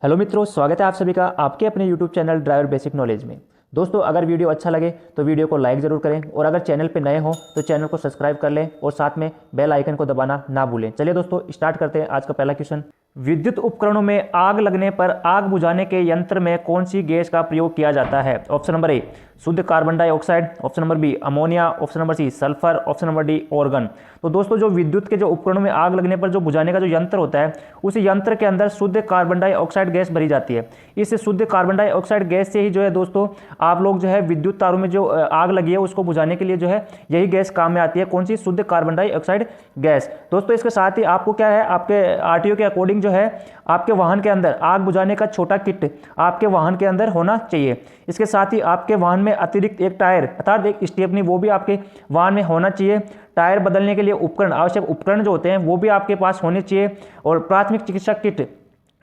Hello मित्रों, स्वागत है आप सभी का आपके अपने YouTube channel driver basic knowledge में। दोस्तों, अगर वीडियो अच्छा लगे तो वीडियो को लाइक ज़रूर करें और अगर चैनल पे नए हो तो चैनल को सब्सक्राइब कर लें और साथ में बेल आइकन को दबाना ना भूलें। चलिए दोस्तों, स्टार्ट करते हैं आज का पहला क्वेश्चन। विद्युत उपकरणों में आग लगने पर आग बुझाने के यंत्र में कौन सी गैस का प्रयोग किया जाता है? ऑप्शन नंबर ए शुद्ध carbon dioxide, option number B ammonia, option number C sulphur, option number D argon. तो दोस्तों, जो विद्युत के जो उपकरणों में आग लगने पर जो बुझाने का जो यंत्र होता है उस यंत्र के अंदर शुद्ध कार्बन डाइऑक्साइड गैस भरी जाती है। इस शुद्ध कार्बन डाइऑक्साइड गैस से ही जो है दोस्तों आप लोग जो है विद्युत तारों में जो आग लगी है उसको बुझाने के लिए जो है यही गैस काम में आती है। कौन सी? शुद्ध कार्बन डाइऑक्साइड गैस। दोस्तों, इसके साथ ही आपको क्या है, आपके आरटीओ के अकॉर्डिंग जो है आपके वाहन के अंदर आग बुझाने का छोटा किट आपके वाहन के अंदर होना चाहिए। इसके साथ ही आपके वाहन में अतिरिक्त एक टायर अर्थात एक स्टेपनी वो भी आपके वाहन में होना चाहिए। टायर बदलने के लिए उपकरण, आवश्यक उपकरण जो होते हैं वो भी आपके पास होने चाहिए और प्राथमिक चिकित्सा किट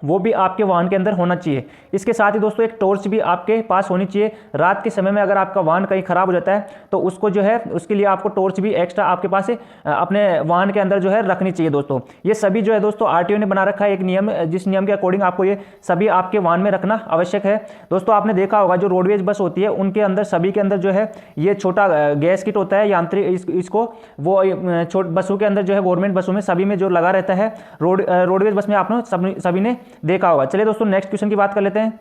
वो भी आपके वाहन के अंदर होना चाहिए। इसके साथ ही दोस्तों एक टॉर्च भी आपके पास होनी चाहिए। रात के समय में अगर आपका वाहन कहीं खराब हो जाता है तो उसको जो है उसके लिए आपको टॉर्च भी एक्स्ट्रा आपके पास अपने वाहन के अंदर जो है रखनी चाहिए। दोस्तों, ये सभी जो है दोस्तों आरटीओ ने बना रखा है एक नियम, जिस नियम के अकॉर्डिंग आपको ये सभी आपके वाहन में रखना आवश्यक है। दोस्तों, आपने देखा होगा जो रोडवेज बस होती है उनके अंदर सभी के अंदर जो है ये छोटा गैस किट होता है यांत्रिक, इसको वो बसों के अंदर जो है गवर्नमेंट बसों में सभी में जो लगा रहता है। रोडवेज बस में आपने सभी ने देखा होगा। चलिए दोस्तों, नेक्स्ट क्वेश्चन की बात कर लेते हैं।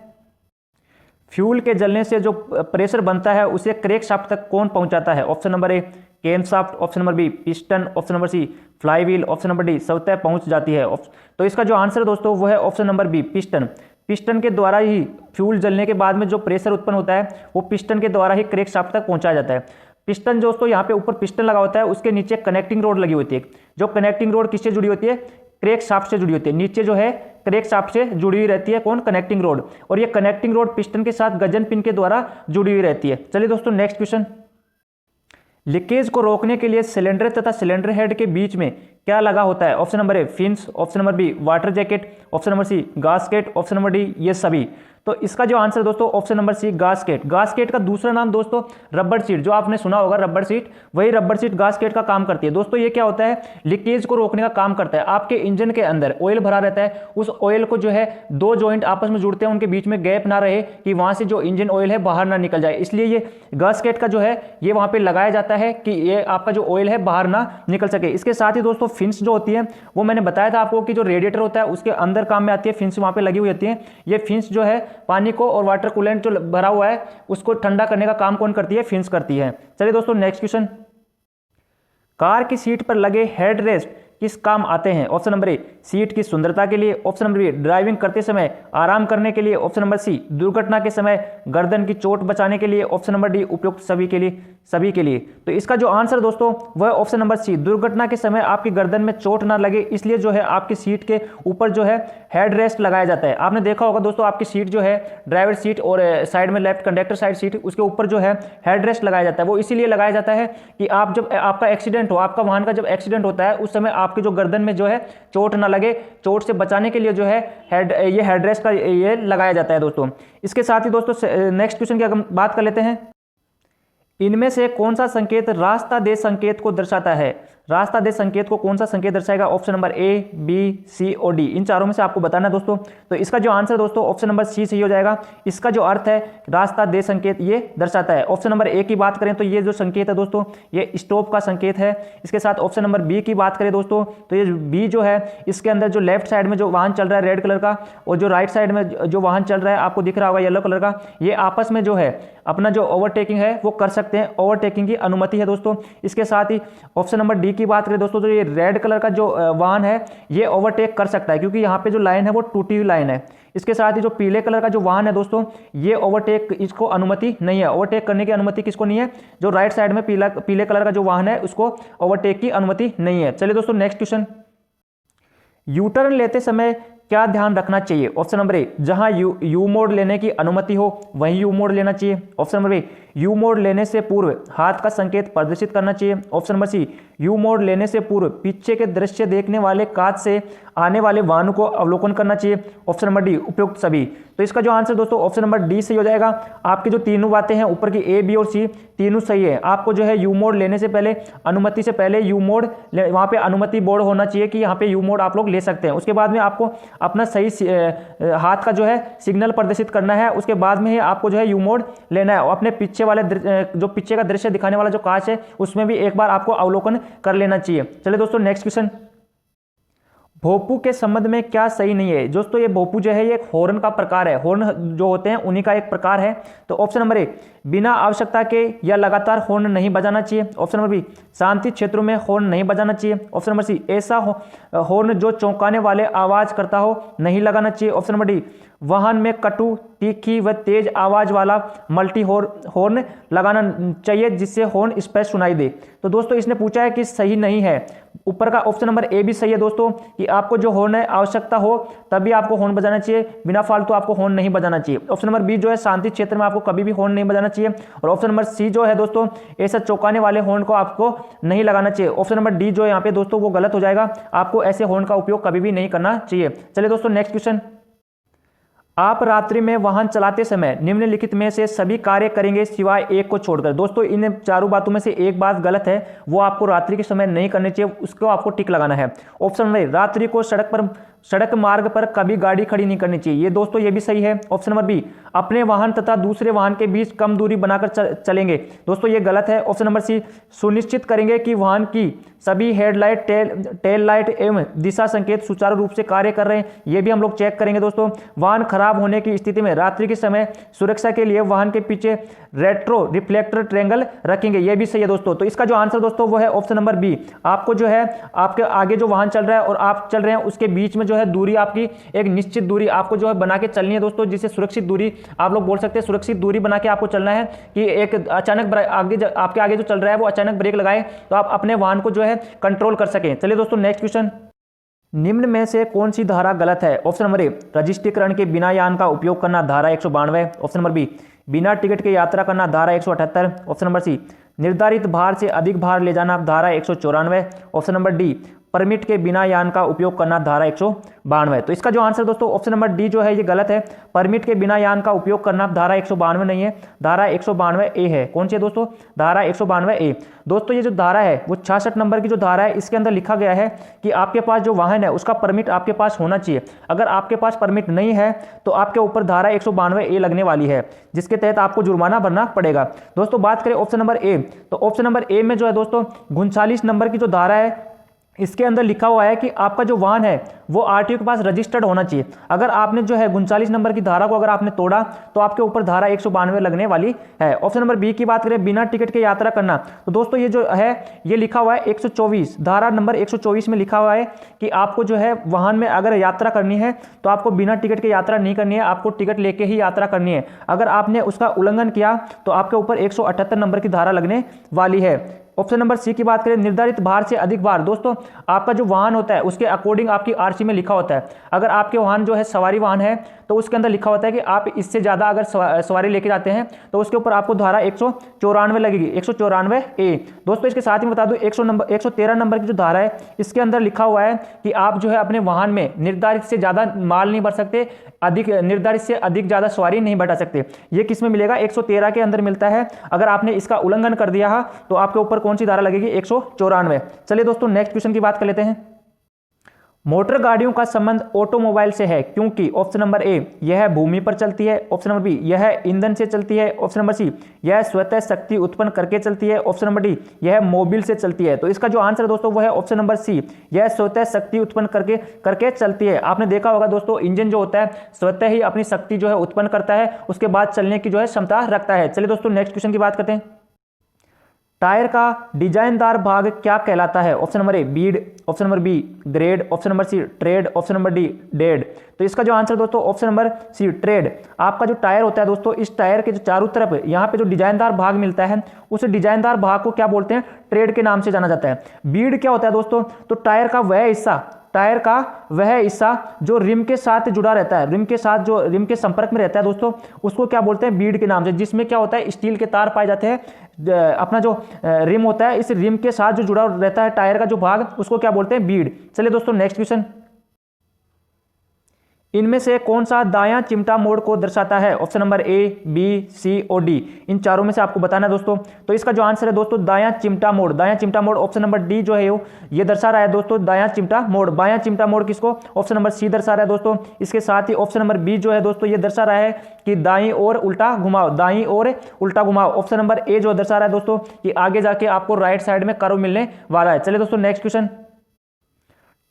फ्यूल के जलने से जो प्रेशर बनता है उसे क्रैंक शाफ्ट तक कौन पहुंचाता है? Option number A camshaft, option number B piston, option number C flywheel, option number D स्वतः पहुंच जाती है। तो इसका जो आंसर दोस्तों वो है option number B piston. Piston के द्वारा ही फ्यूल जलने के बाद में जो प्रेशर उत्पन्न होता है वो पिस्टन के द्वारा ही क्रैंक शाफ्ट तक पहुंचाया जाता है। पिस्टन दोस्तों यहाँ पे ऊपर पिस्टन लगा होता है, उसके नीचे कनेक्टिंग रोड लगी होती है। जो कनेक्टिंग रोड किससे जुड़ी होती है? क्रैंक शाफ्ट से जुड़ी होती है। नीचे जो है क्रैंक शाफ्ट से जुड़ी हुई रहती है कौन? Connecting road. और ये कनेक्टिंग रोड पिस्टन के साथ गजन पिन के द्वारा जुड़ी हुई रहती है। चलिए दोस्तों, नेक्स्ट क्वेश्चन। लीकेज को रोकने के लिए सिलेंडर तथा सिलेंडर हेड के बीच में क्या लगा होता है? Option number A fins, option number B water jacket, option number C gasket, option number D ये सभी। तो इसका जो आंसर दोस्तों option number C gasket. Gasket का दूसरा नाम दोस्तों रबर सीट, जो आपने सुना होगा रबर सीट, वही रबर सीट गास्केट का काम करती है। दोस्तों, ये क्या होता है? लीकेज को रोकने का काम करता है। आपके इंजन के अंदर ऑयल भरा रहता है, उस ऑयल को जो है दो जॉइंट आपस में जुड़ते हैं, उनके बीच में गैप ना रहे कि वहां से जो इंजन ऑयल है बाहर ना निकल जाए, इसलिए ये गास्केट का जो है ये वहां पे लगाया जाता है कि ये आपका जो ऑयल है बाहर ना निकल सके। इसके साथ ही दोस्तों फिन्स जो होती है वो मैंने बताया था आपको कि जो रेडिएटर होता है उसके अंदर काम में आती है, फिन्स वहां पे लगी हुई होती है। ये फिन्स जो है पानी को और वाटर कूलेंट जो भरा हुआ है उसको ठंडा करने का काम कौन करती है? फिन्स करती है। चलिए दोस्तों, नेक्स्ट क्वेश्चन। कार की सीट पर लगे हेड रेस्ट किस काम आते हैं? ऑप्शन नंबर ए सीट की सुंदरता के लिए, ऑप्शन नंबर बी ड्राइविंग करते समय आराम करने के लिए, ऑप्शन नंबर सी दुर्घटना के समय गर्दन की चोट बचाने के लिए, ऑप्शन नंबर डी उपयुक्त सभी के लिए। तो इसका जो आंसर दोस्तों वह ऑप्शन नंबर सी दुर्घटना के समय आपकी गर्दन में चोट ना लगे इसलिए जो है आपकी सीट के ऊपर जो है हेड रेस्ट लगाया जाता है। आपने देखा होगा दोस्तों आपकी सीट जो है ड्राइवर सीट और साइड में लेफ्ट कंडक्टर साइड सीट, उसके ऊपर जो है हेड रेस्ट लगाया जाता है। वो इसीलिए लगाया जाता है कि आप जब आपका एक्सीडेंट हो, आपका वाहन का जब एक्सीडेंट होता है उस समय आपकी जो गर्दन में जो है चोट ना लगे, चोट से बचाने के लिए जो है ये हेडरेस्ट का ये लगाया जाता है दोस्तों। इसके साथ ही दोस्तों नेक्स्ट क्वेश्चन की अगर बात कर लेते हैं। इनमें से कौन सा संकेत रास्ता दे संकेत को दर्शाता है? रास्ता दे संकेत को कौन सा संकेत दर्शाएगा? ऑप्शन नंबर ए, बी, सी और डी, इन चारों में से आपको बताना है दोस्तों। तो इसका जो आंसर दोस्तों ऑप्शन नंबर सी सही हो जाएगा। इसका जो अर्थ है रास्ता दे संकेत ये दर्शाता है। ऑप्शन नंबर ए की बात करें तो ये जो संकेत है दोस्तों ये स्टॉप का संकेत है। इसके साथ ऑप्शन नंबर बी की बात करें दोस्तों तो ये बी जो है इसके अंदर जो लेफ्ट साइड में जो वाहन चल रहा है रेड कलर का और जो राइट साइड में जो वाहन चल रहा है आपको दिख रहा होगा येलो कलर का, ये आपस में जो है अपना जो ओवरटेकिंग है वो कर सकते हैं, ओवरटेकिंग की अनुमति है दोस्तों। इसके साथ ही ऑप्शन नंबर डी की बात करें दोस्तों तो ये रेड कलर का जो वाहन है ये ओवरटेक कर सकता है क्योंकि यहाँ पे जो लाइन है वो टूटी हुई लाइन है। इसके साथ ही जो पीले कलर का जो वाहन है दोस्तों ये ओवरटेक इसको अनुमति नहीं है, ओवरटेक करने की अनुमति किसको नहीं है? जो राइट साइड में पीले कलर का जो वाहन है उसको ओवरटेक की अनुमति नहीं है। चलिए दोस्तों, नेक्स्ट क्वेश्चन। यू टर्न लेते समय क्या ध्यान रखना चाहिए? ऑप्शन नंबर ए जहां यू मोड लेने की अनुमति हो वहीं यू मोड लेना चाहिए, ऑप्शन नंबर बी यू मोड लेने से पूर्व हाथ का संकेत प्रदर्शित करना चाहिए, ऑप्शन नंबर सी यू मोड लेने से पूर्व पीछे के दृश्य देखने वाले कांच से आने वाले वाहनों को अवलोकन करना चाहिए। ऑप्शन नंबर डी उपयुक्त सभी। तो इसका जो आंसर दोस्तों ऑप्शन नंबर डी सही हो जाएगा। आपकी जो तीनों बातें हैं ऊपर की ए, बी और सी तीनों सही है। आपको जो है यू मोड लेने से पहले, अनुमति से पहले यू मोड वहाँ पे अनुमति बोर्ड होना चाहिए कि यहाँ पे यू मोड आप लोग ले सकते हैं। उसके बाद में आपको अपना सही हाथ का जो है सिग्नल प्रदर्शित करना है। उसके बाद में ही आपको जो है यू मोड लेना है। और अपने पीछे वाले जो पीछे का दृश्य दिखाने वाला जो कांच है उसमें भी एक बार आपको अवलोकन कर लेना चाहिए। चलिए दोस्तों नेक्स्ट क्वेश्चन। भोपू के संबंध में क्या सही नहीं है? दोस्तों ये भोपू जो है ये एक हॉर्न का प्रकार है। हॉर्न जो होते हैं उन्हीं का एक प्रकार है। तो ऑप्शन नंबर ए, बिना आवश्यकता के या लगातार हॉर्न नहीं बजाना चाहिए। ऑप्शन नंबर बी, शांति क्षेत्रों में हॉर्न नहीं बजाना चाहिए। ऑप्शन नंबर सी, ऐसा हॉर्न जो चौंकाने वाले आवाज करता हो नहीं लगाना चाहिए। ऑप्शन नंबर डी, वाहन में कटु, तीखी व तेज आवाज वाला मल्टी हॉर्न लगाना चाहिए जिससे हॉर्न स्पष्ट सुनाई दे। तो दोस्तों इसने पूछा है कि सही नहीं है। ऊपर का ऑप्शन नंबर ए भी सही है दोस्तों कि आपको जो हॉर्न है आवश्यकता हो तभी आपको हॉर्न बजाना चाहिए, बिना फालतू आपको हॉर्न नहीं बजाना चाहिए। ऑप्शन नंबर बी जो है शांति क्षेत्र में आपको कभी भी हॉर्न नहीं बजाना चाहिए। और ऑप्शन नंबर सी जो है दोस्तों ऐसा चौंकाने वाले हॉर्न को आपको नहीं लगाना चाहिए। ऑप्शन नंबर डी जो है यहाँ पे दोस्तों वो गलत हो जाएगा। आपको ऐसे हॉर्न का उपयोग कभी भी नहीं करना चाहिए। चलिए दोस्तों नेक्स्ट क्वेश्चन। आप रात्रि में वाहन चलाते समय निम्नलिखित में से सभी कार्य करेंगे सिवाय एक को छोड़कर। दोस्तों इन चारों बातों में से एक बात गलत है, वो आपको रात्रि के समय नहीं करनी चाहिए, उसको आपको टिक लगाना है। ऑप्शन नंबर, रात्रि को सड़क मार्ग पर कभी गाड़ी खड़ी नहीं करनी चाहिए। ये दोस्तों ये भी सही है। ऑप्शन नंबर बी, अपने वाहन तथा दूसरे वाहन के बीच कम दूरी बनाकर चलेंगे। दोस्तों ये गलत है। ऑप्शन नंबर सी, सुनिश्चित करेंगे कि वाहन की सभी हेडलाइट, टेल लाइट एवं दिशा संकेत सुचारू रूप से कार्य कर रहे हैं। ये भी हम लोग चेक करेंगे दोस्तों। वाहन खराब होने की स्थिति में रात्रि के समय सुरक्षा के लिए वाहन के पीछे रेट्रो रिफ्लेक्टर ट्रायंगल रखेंगे। ये भी सही है दोस्तों। तो इसका जो आंसर दोस्तों वो है ऑप्शन नंबर बी। आपको जो है आपके आगे जो वाहन चल रहा है और आप चल रहे हैं उसके बीच में जो है दूरी आपकी एक निश्चित दूरी आपको जो है बना के चलनी है दोस्तों, जिससे सुरक्षित दूरी आप लोग बोल सकते हैं। सुरक्षित दूरी बना के आपको चलना है कि एक अचानक आपके आगे जो चल रहा है वो अचानक ब्रेक लगाए तो आप अपने वाहन को जो है कंट्रोल कर सकें। चलिए दोस्तों नेक्स्ट क्वेश्चन। निम्न में से कौन सी धारा गलत है? ऑप्शन नंबर ए, रजिस्ट्रीकरण के बिना यान का उपयोग करना, धारा 192। ऑप्शन नंबर बी, बिना टिकट के यात्रा करना, धारा 178। ऑप्शन नंबर सी, निर्धारित भार से अधिक भार ले जाना, धारा 194। ऑप्शन नंबर डी, परमिट के बिना यान का उपयोग करना, धारा 192। तो इसका जो आंसर दोस्तों ऑप्शन नंबर डी जो है ये गलत है। परमिट के बिना यान का उपयोग करना धारा 192 नहीं है, धारा 192 ए है। कौन सी है दोस्तों? धारा 192 ए। दोस्तों ये जो धारा है वो 66 नंबर की जो धारा है इसके अंदर लिखा गया है कि आपके पास जो वाहन है उसका परमिट आपके पास होना चाहिए। अगर आपके पास परमिट नहीं है तो आपके ऊपर धारा 192 ए लगने वाली है, जिसके तहत आपको जुर्माना भरना पड़ेगा। दोस्तों बात करें ऑप्शन नंबर ए, तो ऑप्शन नंबर ए में जो है दोस्तों 39 नंबर की जो धारा है इसके अंदर लिखा हुआ है कि आपका जो वाहन है वो आरटीओ के पास रजिस्टर्ड होना चाहिए। अगर आपने जो है 39 नंबर की धारा को अगर आपने तोड़ा तो आपके ऊपर धारा 192 लगने वाली है। ऑप्शन नंबर बी की बात करें, बिना टिकट के यात्रा करना, तो दोस्तों ये जो है ये लिखा हुआ है 124, धारा नंबर 124 में लिखा हुआ है कि आपको जो है वाहन में अगर यात्रा करनी है तो आपको बिना टिकट के यात्रा नहीं करनी है, आपको टिकट लेके ही यात्रा करनी है। अगर आपने उसका उल्लंघन किया तो आपके ऊपर 178 नंबर की धारा लगने वाली है। ऑप्शन नंबर सी की बात करें, निर्धारित भार से अधिक भार, दोस्तों आपका जो वाहन होता है उसके अकॉर्डिंग आपकी आरसी में लिखा होता है। अगर आपके वाहन जो है सवारी वाहन है तो उसके अंदर लिखा होता है कि आप इससे ज़्यादा अगर सवारी लेके जाते हैं तो उसके ऊपर आपको धारा 194 लगेगी, 194 ए। दोस्तों इसके साथ ही बता दूं 113 नंबर की जो धारा है इसके अंदर लिखा हुआ है कि आप जो है अपने वाहन में निर्धारित से ज़्यादा माल नहीं भर सकते, निर्धारित से अधिक ज़्यादा सवारी नहीं बैठा सकते। ये किस में मिलेगा? 113 के अंदर मिलता है। अगर आपने इसका उल्लंघन कर दिया तो आपके ऊपर कौन सी धारा लगेगी? 194। चलिए दोस्तों नेक्स्ट क्वेश्चन की बात कर लेते हैं। मोटर गाड़ियों का संबंध ऑटोमोबाइल से है क्योंकि ऑप्शन नंबर ए, यह भूमि पर चलती है। ऑप्शन नंबर बी, यह ईंधन से चलती है। ऑप्शन नंबर सी, यह स्वतः शक्ति उत्पन्न करके चलती है। ऑप्शन नंबर डी, यह मोबिल से चलती है। तो इसका जो आंसर है दोस्तों वो है ऑप्शन नंबर सी, यह स्वतः शक्ति उत्पन्न करके चलती है। आपने देखा होगा दोस्तों इंजन जो होता है स्वतः ही अपनी शक्ति जो है उत्पन्न करता है, उसके बाद चलने की जो है क्षमता रखता है। चलिए दोस्तों नेक्स्ट क्वेश्चन की बात करते हैं। टायर का डिजाइनदार भाग क्या कहलाता है? Option number A, bead. Option number B, grade. Option number C, tread. Option number D, dead. तो इसका जो आंसर दोस्तों ऑप्शन नंबर सी, ट्रेड। आपका जो टायर होता है दोस्तों, इस टायर के जो चारों तरफ यहाँ पे जो डिजाइनदार भाग मिलता है उस डिजाइनदार भाग को क्या बोलते हैं? ट्रेड के नाम से जाना जाता है। बीड क्या होता है दोस्तों? तो टायर का वह हिस्सा, टायर का वह हिस्सा जो रिम के साथ जुड़ा रहता है, रिम के साथ जो रिम के संपर्क में रहता है दोस्तों, उसको क्या बोलते हैं, बीड के नाम से। जिसमें क्या होता है, स्टील के तार पाए जाते हैं, अपना जो रिम होता है, इस रिम के साथ जो जुड़ा रहता है टायर का जो भाग, उसको क्या बोलते हैं, बीड। चलिए दोस्तों नेक्स्ट क्वेश्चन, इनमें से कौन सा दायां चिमटा मोड़ को दर्शाता है? ऑप्शन नंबर ए, बी, सी और डी, इन चारों में से आपको बताना है दोस्तों। तो इसका जो आंसर है दोस्तों, दायां चिमटा मोड़। दायां चिमटा मोड़ ऑप्शन नंबर डी जो है ये दर्शा रहा है दोस्तों, दायां चिमटा मोड़। बायां चिमटा मोड़ किसको? ऑप्शन नंबर सी दर्शा रहा है दोस्तों। इसके साथ ही ऑप्शन नंबर बी जो है दोस्तों, ये दर्शा रहा है कि दाईं ओर उल्टा घुमाव, दाईं ओर उल्टा घुमाव। ऑप्शन नंबर ए जो दर्शा रहा है दोस्तों कि आगे जाके आपको राइट साइड में कर्व मिलने वाला है। चलिए दोस्तों नेक्स्ट क्वेश्चन,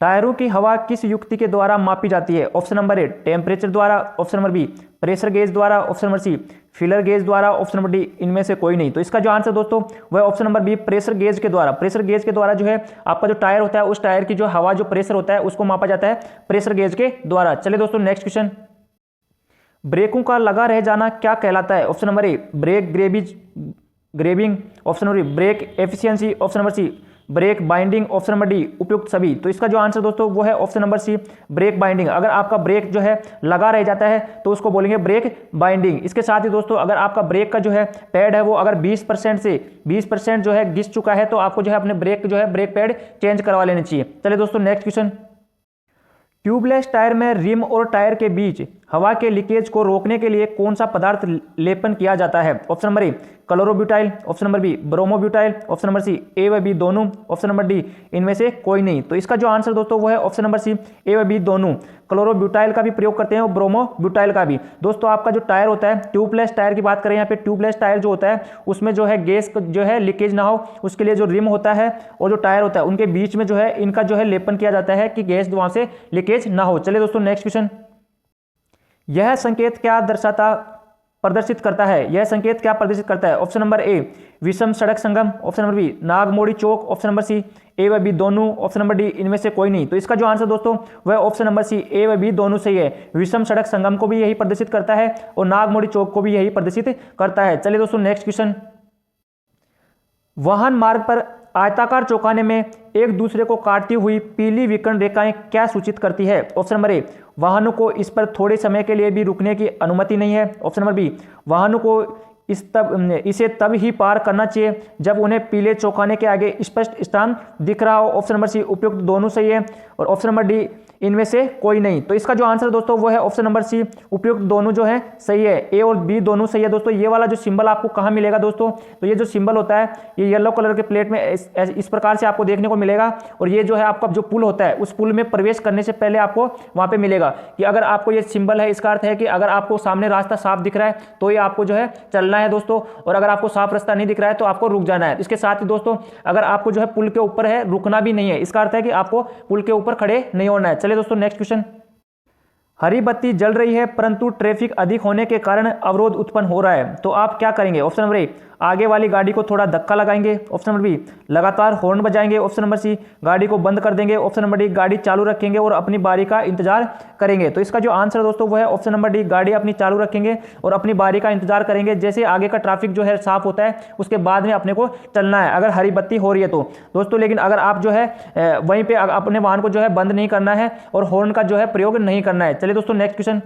टायरों की हवा किस युक्ति के द्वारा मापी जाती है? ऑप्शन नंबर ए, टेम्परेचर द्वारा। Option number B, pressure gauge द्वारा। Option number C, feeler gauge द्वारा। ऑप्शन नंबर डी, इनमें से कोई नहीं। तो इसका जो आंसर दोस्तों वह option number B, pressure gauge के द्वारा। प्रेशर गेज के द्वारा जो है आपका जो टायर होता है, उस टायर की जो हवा जो प्रेशर होता है उसको मापा जाता है प्रेशर गेज के द्वारा। चलिए दोस्तों नेक्स्ट क्वेश्चन, ब्रेकों का लगा रह जाना क्या कहलाता है? Option number A, brake grabbing. Option number B, brake efficiency. Option number C, brake binding. Option number D, उपयुक्त सभी। तो इसका जो आंसर दोस्तों वो है option number C, brake binding. अगर आपका ब्रेक जो है लगा रह जाता है तो उसको बोलेंगे ब्रेक बाइंडिंग। इसके साथ ही दोस्तों अगर आपका ब्रेक का जो है पैड है वो अगर 20% से 20% जो है घिस चुका है तो आपको जो है अपने ब्रेक पैड चेंज करवा लेने चाहिए। चलिए दोस्तों नेक्स्ट क्वेश्चन, ट्यूबलेस टायर में रिम और टायर के बीच हवा के लीकेज को रोकने के लिए कौन सा पदार्थ लेपन किया जाता है? Option number A, chlorobutyl. Option number B, bromobutyl. Option number C, A व बी दोनों। ऑप्शन नंबर डी, इनमें से कोई नहीं। तो इसका जो आंसर दोस्तों वो है ऑप्शन नंबर सी, ए व बी दोनों। क्लोरोब्यूटाइल का भी प्रयोग करते हैं और ब्रोमोब्यूटाइल का भी। दोस्तों आपका जो टायर होता है, ट्यूबलेस टायर की बात करें यहाँ पे, ट्यूबलेस टायर जो होता है उसमें जो है गैस जो है लीकेज ना हो, उसके लिए जो रिम होता है और जो टायर होता है उनके बीच में जो है इनका जो है लेपन किया जाता है कि गैस वहां से लीकेज ना हो। चलिए दोस्तों नेक्स्ट क्वेश्चन, यह संकेत क्या प्रदर्शित करता है? यह संकेत क्या प्रदर्शित करता है? ऑप्शन नंबर ए, विषम सड़क संगम। Option number B, नागमोड़ी Chowk. Option number C, A व बी दोनों। ऑप्शन नंबर डी, इनमें से कोई नहीं। तो इसका जो आंसर दोस्तों वह ऑप्शन नंबर सी, ए व बी दोनों सही है। विषम सड़क संगम को भी यही प्रदर्शित करता है और नागमोड़ी चौक को भी यही प्रदर्शित करता है। चलिए दोस्तों नेक्स्ट क्वेश्चन, वाहन मार्ग पर आयताकार चौखाने में एक दूसरे को काटती हुई पीली विकर्ण रेखाएं क्या सूचित करती है? ऑप्शन नंबर ए, वाहनों को इस पर थोड़े समय के लिए भी रुकने की अनुमति नहीं है। ऑप्शन नंबर बी, वाहनों को इसे तब ही पार करना चाहिए जब उन्हें पीले चौखाने के आगे स्पष्ट स्थान दिख रहा हो। ऑप्शन नंबर सी, उपयुक्त दोनों सही है। और ऑप्शन नंबर डी, इनमें से कोई नहीं। तो इसका जो आंसर दोस्तों वो है ऑप्शन नंबर सी, उपयुक्त दोनों जो है सही है। ए और बी दोनों सही है दोस्तों। ये वाला जो सिंबल आपको कहाँ मिलेगा दोस्तों? तो ये जो सिंबल होता है ये येलो कलर के प्लेट में इस प्रकार से आपको देखने को मिलेगा। और ये जो है आपका जो पुल होता है उस पुल में प्रवेश करने से पहले आपको वहां पे मिलेगा कि अगर आपको ये सिंबल है, इसका अर्थ है कि अगर आपको सामने रास्ता साफ दिख रहा है तो ये आपको जो है चलना है दोस्तों, और अगर आपको साफ रास्ता नहीं दिख रहा है तो आपको रुक जाना है। इसके साथ ही दोस्तों अगर आपको जो है पुल के ऊपर है, रुकना भी नहीं है, इसका अर्थ है कि आपको पुल के ऊपर खड़े नहीं होना है। चलिए दोस्तों नेक्स्ट क्वेश्चन, हरी बत्ती जल रही है परंतु ट्रैफिक अधिक होने के कारण अवरोध उत्पन्न हो रहा है, तो आप क्या करेंगे? ऑप्शन नंबर ए, आगे वाली गाड़ी को थोड़ा धक्का लगाएंगे। ऑप्शन नंबर बी, लगातार हॉर्न बजाएंगे। ऑप्शन नंबर सी, गाड़ी को बंद कर देंगे। ऑप्शन नंबर डी, गाड़ी चालू रखेंगे और अपनी बारी का इंतजार करेंगे। तो इसका जो आंसर दोस्तों वो है ऑप्शन नंबर डी, गाड़ी अपनी चालू रखेंगे और अपनी बारी का इंतजार करेंगे। जैसे आगे का ट्रैफिक जो है साफ होता है उसके बाद में अपने को चलना है अगर हरी बत्ती हो रही है तो दोस्तों। लेकिन अगर आप जो है वहीं पे अपने वाहन को जो है बंद नहीं करना है और हॉर्न का जो है प्रयोग नहीं करना है। चलिए दोस्तों नेक्स्ट क्वेश्चन,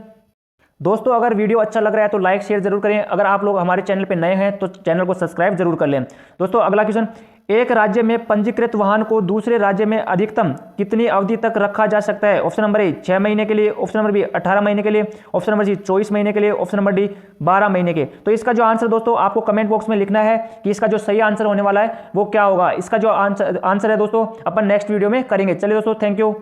दोस्तों अगर वीडियो अच्छा लग रहा है तो लाइक शेयर जरूर करें। अगर आप लोग हमारे चैनल पे नए हैं तो चैनल को सब्सक्राइब जरूर कर लें। दोस्तों अगला क्वेश्चन, एक राज्य में पंजीकृत वाहन को दूसरे राज्य में अधिकतम कितनी अवधि तक रखा जा सकता है? ऑप्शन नंबर ए, 6 महीने के लिए। ऑप्शन नंबर बी, 18 महीने के लिए। ऑप्शन नंबर सी, 24 महीने के लिए। ऑप्शन नंबर डी, 12 महीने के। तो इसका जो आंसर दोस्तों आपको कमेंट बॉक्स में लिखना है कि इसका जो सही आंसर होने वाला है वो क्या होगा। इसका जो आंसर है दोस्तों अपन नेक्स्ट वीडियो में करेंगे। चलिए दोस्तों, थैंक यू।